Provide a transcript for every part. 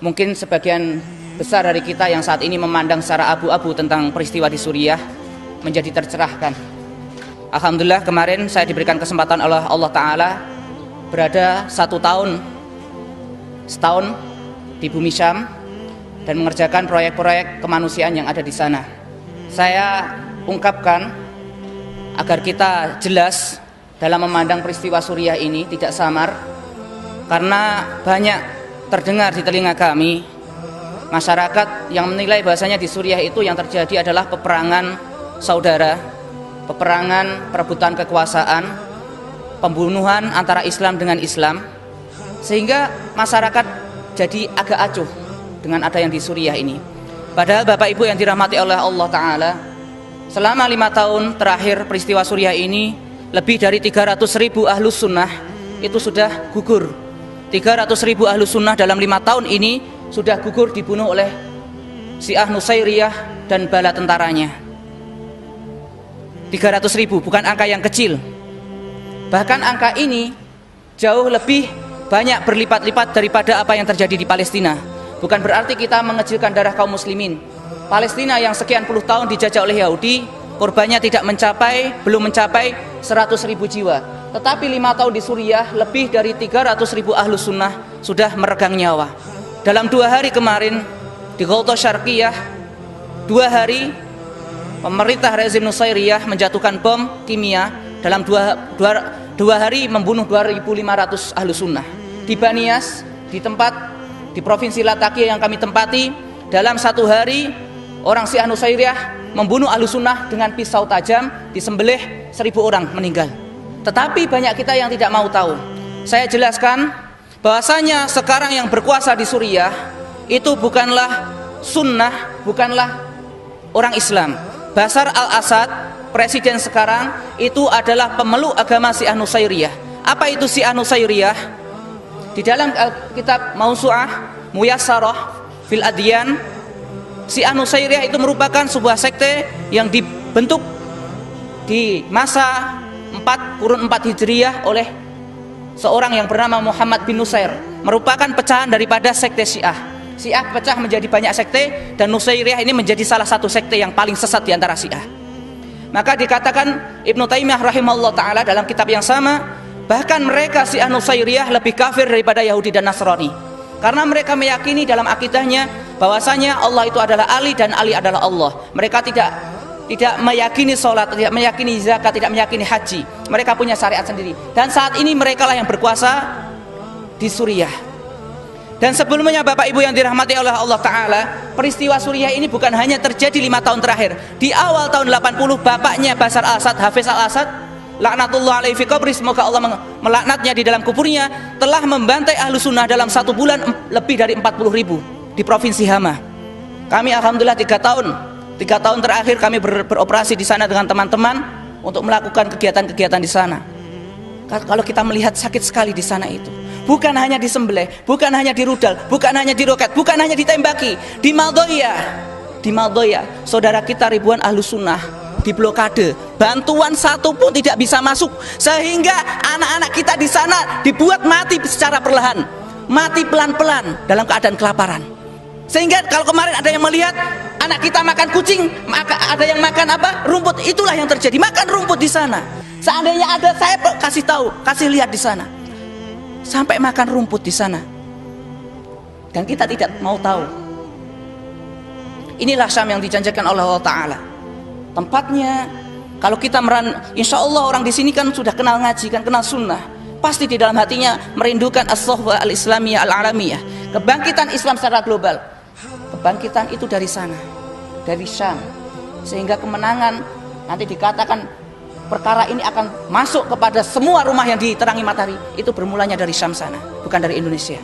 Mungkin sebagian besar dari kita yang saat ini memandang secara abu-abu tentang peristiwa di Suriah menjadi tercerahkan. Alhamdulillah, kemarin saya diberikan kesempatan oleh Allah Ta'ala berada setahun di bumi Syam dan mengerjakan proyek-proyek kemanusiaan yang ada di sana. Saya ungkapkan agar kita jelas dalam memandang peristiwa Suriah ini, tidak samar, karena banyak terdengar di telinga kami masyarakat yang menilai bahasanya di Suriah itu yang terjadi adalah peperangan saudara, peperangan perebutan kekuasaan, pembunuhan antara Islam dengan Islam, sehingga masyarakat jadi agak acuh dengan ada yang di Suriah ini. Padahal Bapak Ibu yang dirahmati oleh Allah Ta'ala, selama 5 tahun terakhir peristiwa Suriah ini, lebih dari 300.000 ahlus sunnah itu sudah gugur. 300.000 ahlus sunnah dalam 5 tahun ini sudah gugur dibunuh oleh Syiah Nusairiyah dan bala tentaranya. 300.000 bukan angka yang kecil. Bahkan angka ini jauh lebih banyak berlipat-lipat daripada apa yang terjadi di Palestina. Bukan berarti kita mengecilkan darah kaum muslimin. Palestina yang sekian puluh tahun dijajah oleh Yahudi, korbannya belum mencapai 100.000 jiwa. Tetapi 5 tahun di Suriah, lebih dari 300.000 ahlus sunnah sudah meregang nyawa. Dalam 2 hari kemarin di Ghouta Syarqiyah, 2 hari pemerintah rezim Nusairiyah menjatuhkan bom kimia. Dalam 2 hari membunuh 2.500 ahlus sunnah. Di Banias, di provinsi Latakia yang kami tempati, dalam 1 hari orang Syiah Nusairiyah membunuh ahlus sunnah dengan pisau tajam, disembelih 1.000 orang meninggal. Tetapi banyak kita yang tidak mau tahu. Saya jelaskan bahwasanya sekarang yang berkuasa di Suriah itu bukanlah sunnah, bukanlah orang Islam. Bashar al-Assad, presiden sekarang, itu adalah pemeluk agama Syiah Nusairiyah. Apa itu Syiah Nusairiyah? Di dalam kitab Mausu'ah Muyassarah fil Adyan, Syiah Nusairiyah itu merupakan sebuah sekte yang dibentuk di masa 4 Hijriyah oleh seorang yang bernama Muhammad bin Nusair, merupakan pecahan daripada sekte Syiah. Syiah pecah menjadi banyak sekte dan Nusairiyah ini menjadi salah satu sekte yang paling sesat di antara Syiah. Maka dikatakan Ibnu Taimiyah rahimahullah ta'ala dalam kitab yang sama, bahkan mereka Syiah Nusairiyah lebih kafir daripada Yahudi dan Nasrani, karena mereka meyakini dalam akidahnya bahwasanya Allah itu adalah Ali dan Ali adalah Allah. Mereka tidak meyakini sholat, tidak meyakini zakat, tidak meyakini haji. Mereka punya syariat sendiri. Dan saat ini mereka lah yang berkuasa di Suriah. Dan sebelumnya Bapak Ibu yang dirahmati oleh Allah Ta'ala, peristiwa Suriah ini bukan hanya terjadi 5 tahun terakhir. Di awal tahun 80, bapaknya Bashar al-Assad, Hafiz al-Assad, laknatullah alaihi fi qabri, semoga Allah melaknatnya di dalam kuburnya, telah membantai ahlu sunnah dalam 1 bulan lebih dari 40.000 di provinsi Hama. Kami alhamdulillah 3 tahun terakhir kami beroperasi di sana dengan teman-teman untuk melakukan kegiatan-kegiatan di sana. Kalau kita melihat sakit sekali di sana itu, bukan hanya disembelih, bukan hanya dirudal, bukan hanya diroket, bukan hanya ditembaki. Di Maldoya, saudara kita ribuan ahlus sunnah diblokade, bantuan satu pun tidak bisa masuk, sehingga anak-anak kita di sana dibuat mati secara perlahan, mati pelan-pelan dalam keadaan kelaparan. Sehingga kalau kemarin ada yang melihat anak kita makan kucing, maka ada yang makan apa? Rumput. Itulah yang terjadi, makan rumput di sana. Seandainya ada, saya kasih lihat di sana. Sampai makan rumput di sana. Dan kita tidak mau tahu. Inilah Syam yang dijanjikan oleh Allah Ta'ala. Tempatnya, kalau kita insya Allah orang di sini kan sudah kenal ngaji, kan kenal sunnah. Pasti di dalam hatinya merindukan as-sohbah al-islamiyah al-alamiyah. Kebangkitan Islam secara global. Kebangkitan itu dari sana, dari Syam. Sehingga kemenangan nanti dikatakan perkara ini akan masuk kepada semua rumah yang diterangi matahari. Itu bermulanya dari Syam sana, bukan dari Indonesia.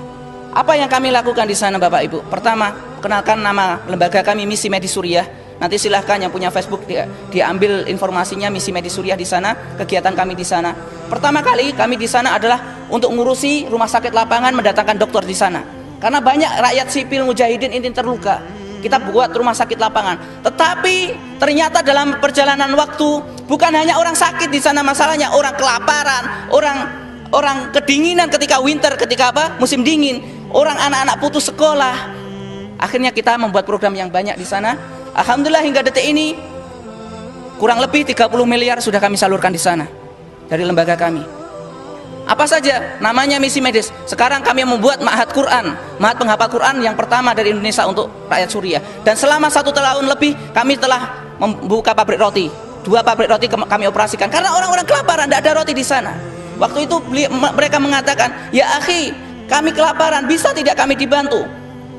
Apa yang kami lakukan di sana Bapak Ibu? Pertama, kenalkan nama lembaga kami, Misi Medis Suriah. Nanti silahkan yang punya Facebook diambil informasinya, Misi Medis Suriah di sana, kegiatan kami di sana. Pertama kali kami di sana adalah untuk ngurusi rumah sakit lapangan, mendatangkan dokter di sana. Karena banyak rakyat sipil mujahidin ini terluka. Kita buat rumah sakit lapangan. Tetapi ternyata dalam perjalanan waktu, bukan hanya orang sakit di sana masalahnya, orang kelaparan, orang kedinginan ketika winter, ketika musim dingin. orang anak-anak putus sekolah. Akhirnya kita membuat program yang banyak di sana. Alhamdulillah hingga detik ini kurang lebih 30 miliar sudah kami salurkan di sana dari lembaga kami. Apa saja? Namanya misi medis. Sekarang kami membuat ma'had Quran, ma'had penghafal Quran yang pertama dari Indonesia untuk rakyat Suriah. Dan selama 1 tahun lebih kami telah membuka pabrik roti. 2 pabrik roti kami operasikan karena orang-orang kelaparan, tidak ada roti di sana. Waktu itu mereka mengatakan, ya akhi, kami kelaparan, bisa tidak kami dibantu?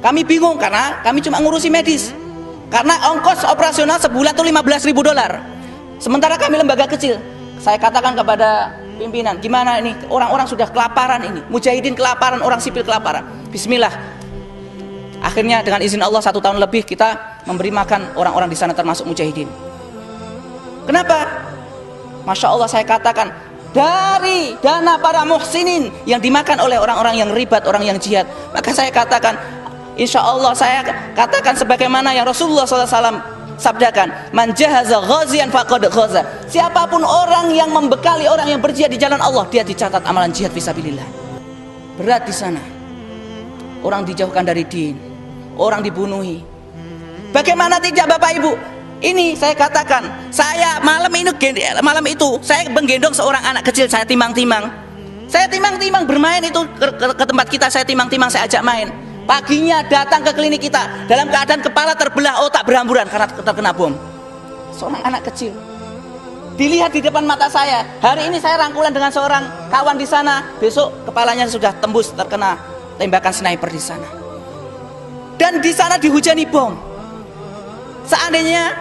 Kami bingung karena kami cuma ngurusi medis. Karena ongkos operasional sebulan itu $15.000. Sementara kami lembaga kecil. Saya katakan kepada pimpinan, gimana ini, orang-orang sudah kelaparan ini, mujahidin kelaparan, orang sipil kelaparan. Bismillah. Akhirnya dengan izin Allah 1 tahun lebih kita memberi makan orang-orang di sana termasuk mujahidin. Kenapa? Masya Allah, saya katakan dari dana para muhsinin yang dimakan oleh orang-orang yang ribat, orang yang jihad. Maka saya katakan, insya Allah saya katakan sebagaimana yang Rasulullah SAW sabdakan, man jahaza ghazian faqad ghaza. Siapapun orang yang membekali orang yang berjihad di jalan Allah, dia dicatat amalan jihad fisabilillah. Berat di sana. Orang dijauhkan dari din, orang dibunuhi. Bagaimana tidak Bapak Ibu? Ini saya katakan, saya malam itu saya menggendong seorang anak kecil, saya timang-timang. Saya timang-timang bermain itu ke tempat kita, saya timang-timang, saya ajak main. Paginya datang ke klinik kita dalam keadaan kepala terbelah, otak berhamburan karena terkena bom. Seorang anak kecil. Dilihat di depan mata saya. Hari ini saya rangkulan dengan seorang kawan di sana, besok kepalanya sudah tembus terkena tembakan sniper di sana. Dan di sana dihujani bom. Seandainya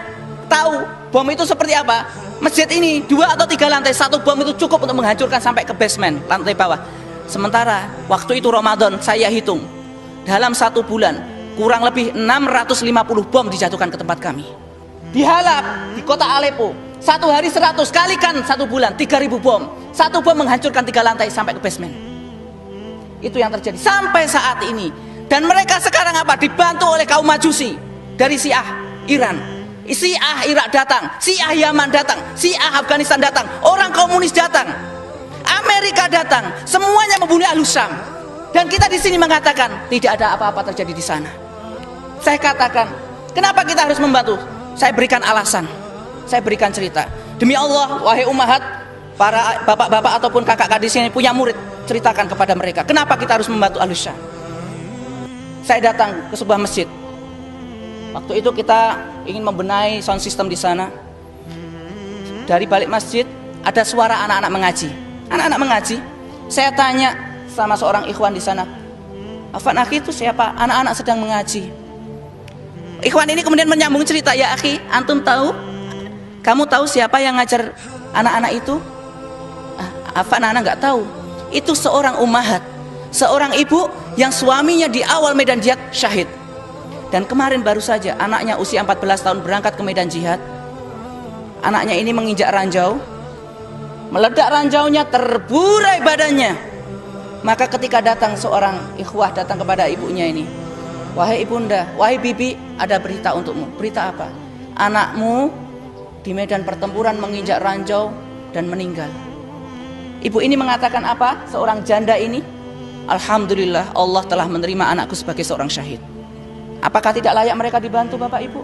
tahu bom itu seperti apa, masjid ini 2 atau 3 lantai, 1 bom itu cukup untuk menghancurkan sampai ke basement, lantai bawah. Sementara waktu itu Ramadan, saya hitung dalam 1 bulan kurang lebih 650 bom dijatuhkan ke tempat kami. Di Halab, di kota Aleppo, 1 hari 100, kalikan 1 bulan 3.000 bom. 1 bom menghancurkan 3 lantai sampai ke basement. Itu yang terjadi sampai saat ini. Dan mereka sekarang apa? Dibantu oleh kaum Majusi dari Syiah Iran, Syiah Irak datang, Syiah Yaman datang, Syiah Afghanistan datang, orang komunis datang, Amerika datang, semuanya membunuh Ahlus Syam. Dan kita di sini mengatakan tidak ada apa-apa terjadi di sana. Saya katakan, kenapa kita harus membantu? Saya berikan alasan, saya berikan cerita. Demi Allah, wahai ummahat, para bapak-bapak ataupun kakak-kakak di sini punya murid, ceritakan kepada mereka, kenapa kita harus membantu Ahlus Syam. Saya datang ke sebuah masjid. Waktu itu kita ingin membenahi sound system di sana. Dari balik masjid ada suara anak-anak mengaji. Anak-anak mengaji. Saya tanya sama seorang ikhwan di sana, Afan akhi itu siapa? Anak-anak sedang mengaji. Ikhwan ini kemudian menyambung cerita, ya akhi, antum tahu? Kamu tahu siapa yang ngajar anak-anak itu? Afan, anak nggak tahu. Itu seorang ummahat, seorang ibu yang suaminya di awal medan jihad syahid. Dan kemarin baru saja anaknya usia 14 tahun berangkat ke medan jihad. Anaknya ini menginjak ranjau, meledak ranjaunya, terburai badannya. Maka ketika datang seorang ikhwah datang kepada ibunya ini, wahai ibunda, wahai bibi, ada berita untukmu. Berita apa? Anakmu di medan pertempuran menginjak ranjau dan meninggal. Ibu ini mengatakan apa? Seorang janda ini, alhamdulillah Allah telah menerima anakku sebagai seorang syahid. Apakah tidak layak mereka dibantu Bapak Ibu?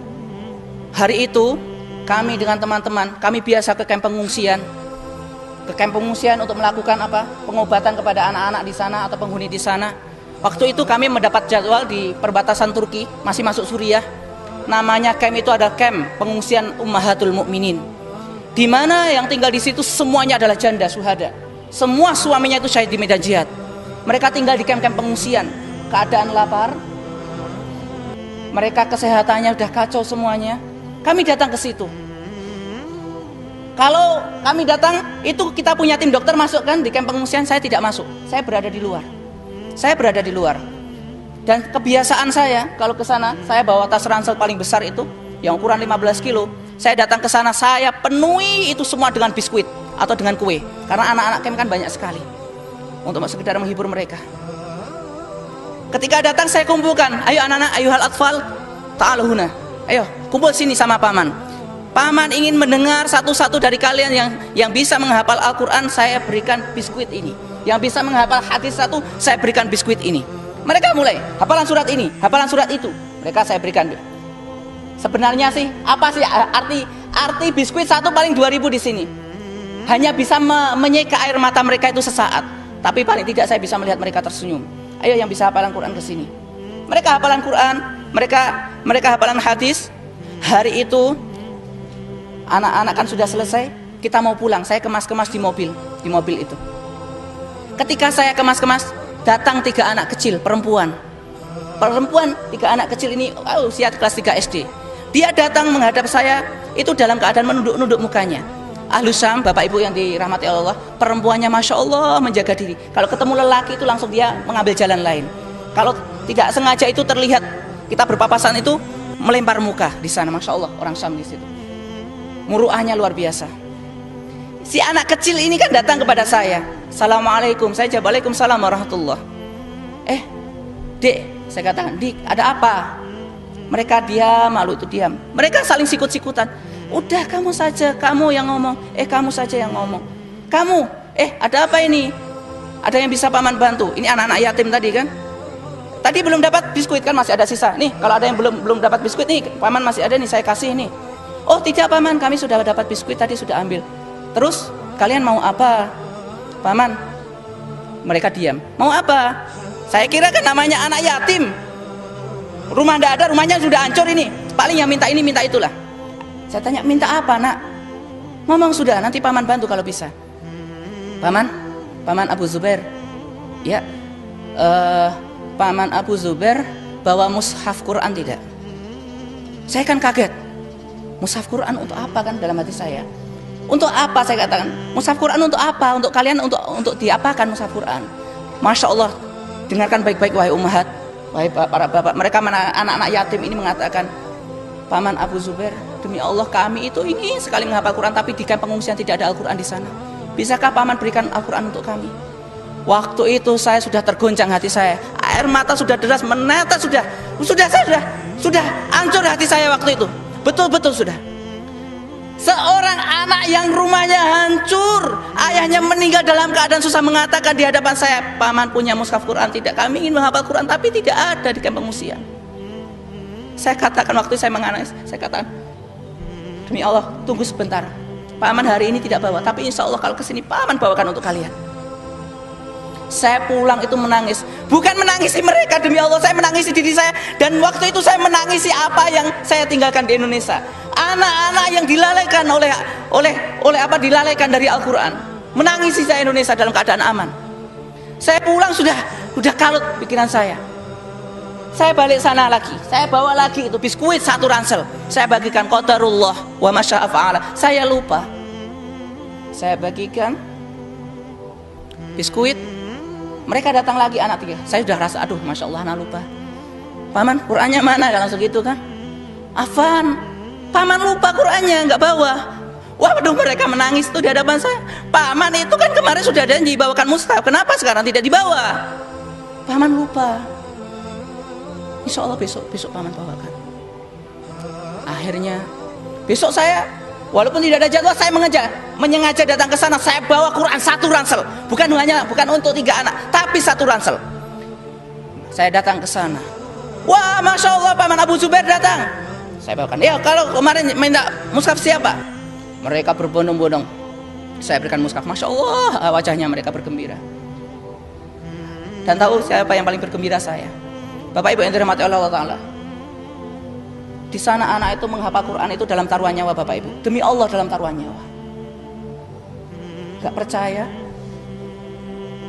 Hari itu kami dengan teman-teman, kami biasa ke kamp pengungsian. Ke kamp pengungsian untuk melakukan apa? Pengobatan kepada anak-anak di sana atau penghuni di sana. Waktu itu kami mendapat jadwal di perbatasan Turki, masih masuk Suriah. Namanya camp itu ada camp pengungsian Ummahatul Mukminin. Di mana yang tinggal di situ semuanya adalah janda syuhada. Semua suaminya itu syahid di medan jihad. Mereka tinggal di camp-camp pengungsian. Keadaan lapar. Mereka kesehatannya sudah kacau semuanya. Kami datang ke situ. Kalau kami datang, itu kita punya tim dokter masuk kan di kamp pengungsian, saya tidak masuk. Saya berada di luar. Saya berada di luar. Dan kebiasaan saya kalau ke sana, saya bawa tas ransel paling besar itu yang ukuran 15 kilo. Saya datang ke sana, saya penuhi itu semua dengan biskuit atau dengan kue. Karena anak-anak camp kan banyak sekali. Untuk sekedar menghibur mereka. Ketika datang saya kumpulkan, ayo anak-anak, ayuhal atfal, ta'alu huna. Ayo, kumpul sini sama paman. Paman ingin mendengar satu-satu dari kalian yang bisa menghafal Al-Quran, saya berikan biskuit ini. Yang bisa menghafal hadis satu, saya berikan biskuit ini. Mereka mulai hafalan surat ini, hafalan surat itu. Mereka saya berikan. Sebenarnya sih apa sih arti biskuit satu paling 2.000 di sini? Hanya bisa menyeka air mata mereka itu sesaat. Tapi paling tidak saya bisa melihat mereka tersenyum. Ayo yang bisa hafalan Quran ke sini. Mereka hafalan Quran, mereka hafalan hadis. Hari itu anak-anak kan sudah selesai, kita mau pulang. Saya kemas-kemas di mobil itu. Ketika saya kemas-kemas, datang 3 anak kecil perempuan 3 anak kecil ini usia kelas 3 SD. Dia datang menghadap saya itu dalam keadaan menunduk-nunduk mukanya. Ahlus Syam, Bapak Ibu yang dirahmati Allah, perempuannya Masya Allah menjaga diri. Kalau ketemu lelaki itu langsung dia mengambil jalan lain. Kalau tidak sengaja itu terlihat kita berpapasan itu melempar muka di sana. Masya Allah orang Syam di situ. Muruahnya luar biasa. Si anak kecil ini kan datang kepada saya. Assalamualaikum. Saya jawab Waalaikumsalam warahmatullah. Dek, saya katakan, Dik, ada apa? Mereka diam, malu itu diam. Mereka saling sikut-sikutan. Udah kamu saja, kamu yang ngomong. Kamu saja yang ngomong. Kamu, ada apa ini? Ada yang bisa paman bantu? Ini anak-anak yatim tadi kan? Tadi belum dapat biskuit kan, masih ada sisa. Nih, kalau ada yang belum dapat biskuit nih, paman masih ada nih, saya kasih nih. Oh tidak paman, kami sudah dapat biskuit tadi, sudah ambil. Terus kalian mau apa? Paman, mereka diam. Mau apa? Saya kira kan namanya anak yatim. Rumah tidak ada, rumahnya sudah hancur ini. Paling yang minta ini, minta itulah. Saya tanya, minta apa nak? Ngomong sudah, nanti paman bantu kalau bisa. Paman Abu Zubair. Ya, Paman Abu Zubair bawa mushaf Quran tidak? Saya kan kaget. Mushaf Quran untuk apa kan dalam hati saya? Untuk apa saya katakan? Mushaf Quran untuk apa? Untuk kalian untuk diapakan mushaf Quran? Masya Allah, dengarkan baik-baik wahai ummahat, wahai para bapak. Mereka anak-anak yatim ini mengatakan, Paman Abu Zubair, demi Allah kami itu ingin sekali menghafal Quran, tapi di kamp pengungsian tidak ada Al-Quran di sana. Bisakah Paman berikan Al-Quran untuk kami? Waktu itu saya sudah tergoncang hati saya, air mata sudah deras menetes, sudah hancur hati saya waktu itu. Betul-betul sudah. Seorang anak yang rumahnya hancur, ayahnya meninggal dalam keadaan susah, mengatakan di hadapan saya, Paman punya mushaf Quran tidak? Kami ingin menghafal Quran tapi tidak ada di kamp pengungsian. Saya katakan waktu saya menangis, saya katakan, demi Allah tunggu sebentar, Paman hari ini tidak bawa, tapi insya Allah kalau kesini Paman bawakan untuk kalian. Saya pulang itu menangis, bukan menangisi mereka, demi Allah saya menangisi diri saya. Dan waktu itu saya menangisi apa yang saya tinggalkan di Indonesia. Anak-anak yang dilalaikan dilalaikan dari Al-Quran. Menangisi saya Indonesia dalam keadaan aman. Saya pulang sudah kalut pikiran saya. Saya balik sana lagi, saya bawa lagi itu biskuit 1 ransel. Saya bagikan, qadarullah wa masya'a fa'ala. Saya lupa. Saya bagikan biskuit. Mereka datang lagi anak 3. Saya sudah rasa, aduh Masya Allah anak lupa. Paman Qurannya mana? Langsung gitu kan. Afan, Paman lupa Qurannya, nggak bawa. Waduh, mereka menangis tuh di hadapan saya. Paman itu kan kemarin sudah janji bawakan mushaf, kenapa sekarang tidak dibawa? Paman lupa. Insya Allah besok Paman bawakan. Akhirnya besok saya, walaupun tidak ada jadwal, saya menyengaja datang ke sana. Saya bawa Quran 1 ransel, bukan untuk 3 anak, tapi 1 ransel. Saya datang ke sana. Wah, Masya Allah, Paman Abu Zubair datang. Saya bawakan. Ya, kalau kemarin minta mushaf siapa? Mereka berbondong-bondong. Saya berikan mushaf. Masya Allah, wajahnya mereka bergembira. Dan tahu siapa yang paling bergembira? Saya. Bapak Ibu yang dirahmati Allah Ta'ala, di sana anak itu menghafal Quran itu dalam taruhan nyawa Bapak Ibu. Demi Allah dalam taruhan nyawa. Gak percaya?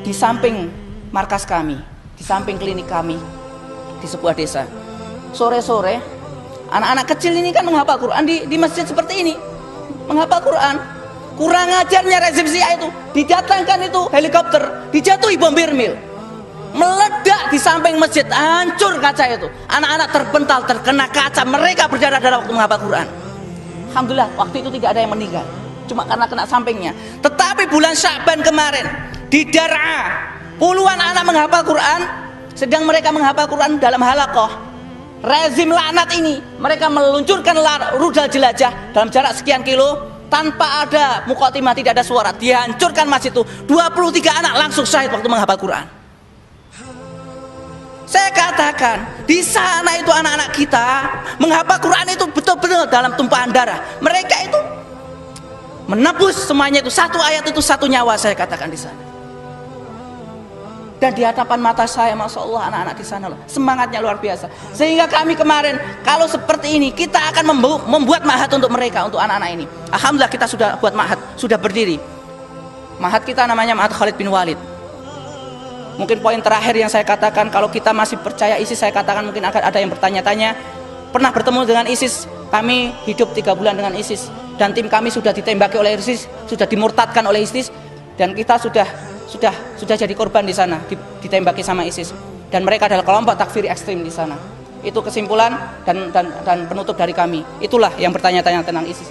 Di samping markas kami, di samping klinik kami, di sebuah desa, sore-sore anak-anak kecil ini kan menghafal Quran di masjid seperti ini. Menghafal Quran. Kurang ajarnya rezim Syiah itu, didatangkan itu helikopter, dijatuhi bom Birmil, meledak di samping masjid, hancur kaca itu. Anak-anak terpental, terkena kaca, mereka berdarah-darah waktu menghafal Quran. Alhamdulillah waktu itu tidak ada yang meninggal, cuma karena kena sampingnya. Tetapi bulan Sya'ban kemarin di Dar'a, puluhan anak menghafal Quran. Sedang mereka menghafal Quran dalam halaqah, rezim laknat ini mereka meluncurkan rudal jelajah dalam jarak sekian kilo tanpa ada muqaddimah, tidak ada suara, dihancurkan masjid itu. 23 anak langsung syahid waktu menghafal Quran. Saya katakan, di sana itu anak-anak kita menghafal Quran itu betul-betul dalam tumpahan darah. Mereka itu menebus semuanya itu, satu ayat itu satu nyawa, saya katakan di sana. Dan di hadapan mata saya, Masya Allah, anak-anak di sana loh, semangatnya luar biasa. Sehingga kami kemarin, kalau seperti ini, kita akan membuat ma'had untuk mereka, untuk anak-anak ini. Alhamdulillah kita sudah buat ma'had, sudah berdiri. Ma'had kita namanya Ma'had Khalid bin Walid. Mungkin poin terakhir yang saya katakan, kalau kita masih percaya ISIS, saya katakan mungkin akan ada yang bertanya-tanya, pernah bertemu dengan ISIS? Kami hidup 3 bulan dengan ISIS, dan tim kami sudah ditembaki oleh ISIS, sudah dimurtadkan oleh ISIS, dan kita sudah jadi korban di sana, ditembaki sama ISIS. Dan mereka adalah kelompok takfiri ekstrim di sana. Itu kesimpulan dan penutup dari kami. Itulah yang bertanya-tanya tentang ISIS.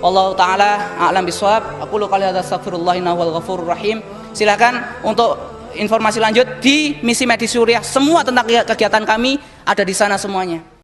Wallahu taala a'lam bishawab. Aqulu qouli hadza astaghfirullah innahu wal ghafurur rahim. Silakan untuk informasi lanjut di misi medis Suriah, semua tentang kegiatan kami ada di sana semuanya.